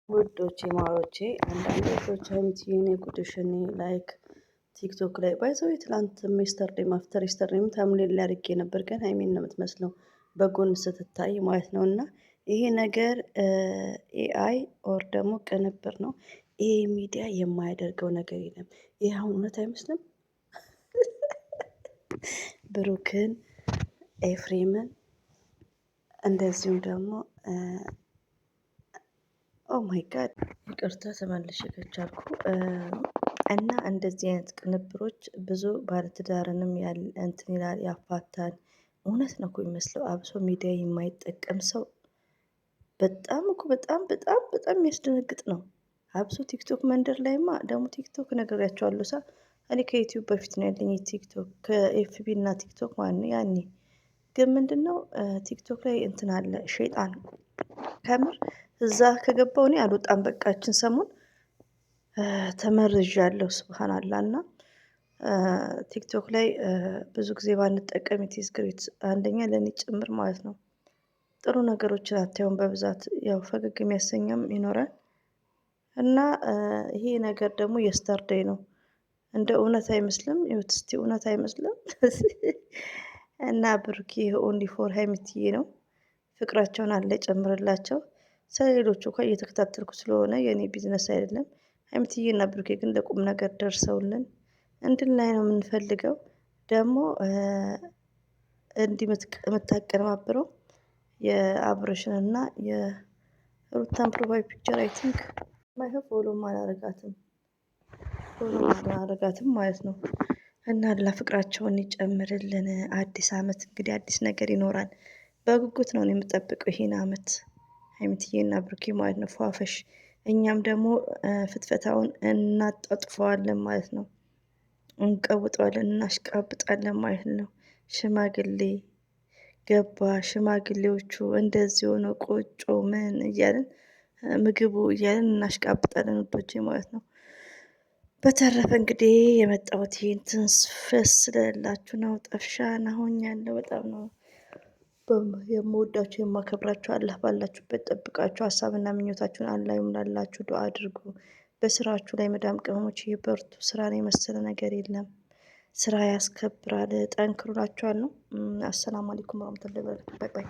ውዶቼ ማሮቼ አንዳንድ እህቶች ሀይሚዬ የጉድሽን ላይክ ቲክቶክ ላይ ባይዘው ትላንት ሜስተርዴም አፍተር ኢስተርዴም ታምሌል ላይ አድርጌ ነበር፣ ግን ሀይሚን ነው የምትመስለው በጎን ስትታይ ማለት ነው። እና ይሄ ነገር ኤአይ ኦር ደግሞ ቅንብር ነው። ይሄ ሚዲያ የማያደርገው ነገር የለም። ይህ አሁን እውነት አይመስልም። ብሩክን ኤፍሬምን እንደዚሁም ደግሞ ኦ ማይ ጋድ ይቅርታ ተመልሼ ከቻልኩ እና እንደዚህ አይነት ቅንብሮች ብዙ ባለትዳርንም ያለ እንትን ይላል ያፋታል። እውነት ነው እኮ የሚመስለው። አብሶ ሚዲያ የማይጠቀም ሰው በጣም እኮ በጣም የሚያስደነግጥ ነው። አብሶ ቲክቶክ መንደር ላይማ ደግሞ ቲክቶክ ነግሬያቸዋለሁ። እኔ ከዩቲዩብ በፊት ነው ያለኝ ቲክቶክ ከኤፍቢ እና ቲክቶክ ማለት ነው። ያኔ ግን ምንድን ነው ቲክቶክ ላይ እንትን አለ ሸይጣን ከምር እዛ ከገባው እኔ አልወጣም። በቃችን ሰሞን ተመርዣለሁ። ሱብሃንአላህ። እና ቲክቶክ ላይ ብዙ ጊዜ ባንጠቀም ኢትስ ግሬት፣ አንደኛ ለእኔ ጭምር ማለት ነው። ጥሩ ነገሮችን አታዩም በብዛት ያው ፈገግ የሚያሰኛም ይኖራል። እና ይሄ ነገር ደግሞ የስተርዴይ ነው። እንደ እውነት አይመስልም። ይኸውት እስቲ እውነት አይመስልም። እና ብሩኬ ኦንሊ ፎር ሀይሚዬ ነው። ፍቅራቸውን አለ ጨምርላቸው። ስለሌሎቹ እንኳን እየተከታተልኩ ስለሆነ የኔ ቢዝነስ አይደለም። ሀይሚዬና ብሩኬ ግን ለቁም ነገር ደርሰውልን እንድናይ ነው የምንፈልገው። ደግሞ እንዲህ የምታቀነባብረው የአብርሽንና የሩታን ፕሮፋይል ፒክቸር አይ ቲንክ ማይሆን ፎሎም አላረጋትም ማለት ነው። እና አላህ ፍቅራቸውን ይጨምርልን። አዲስ አመት እንግዲህ አዲስ ነገር ይኖራል። በጉጉት ነው የምጠብቀው ይሄን አመት ሀይሚዬና ብሩኬ ማለት ነው ፏፈሽ። እኛም ደግሞ ፍትፈታውን እናጣጥፈዋለን ማለት ነው። እንቀውጠዋለን፣ እናሽቃብጣለን ማለት ነው። ሽማግሌ ገባ፣ ሽማግሌዎቹ እንደዚህ ሆኖ ቆጮ ምን እያልን ምግቡ እያልን እናሽቃብጣለን ውዶቼ ማለት ነው። በተረፈ እንግዲህ የመጣሁት ይሄን ትንስፈስ ስለላችሁ ነው። ጠፍሻን ሆኛለሁ። በጣም ነው የምወዳችሁ የማከብራችሁ። አላህ ባላችሁበት ጠብቃችሁ፣ ሀሳብና ምኞታችሁን አላህ ይሙላላችሁ። ዱአ አድርጉ። በስራችሁ ላይ መዳም ቅመሞች ይበርቱ። ስራን የመሰለ ነገር የለም። ስራ ያስከብራል። ጠንክሩላችኋለሁ። አሰላሙ አለይኩም ወራህመቱላሂ ወበረካቱሁ። ባይ ባይ።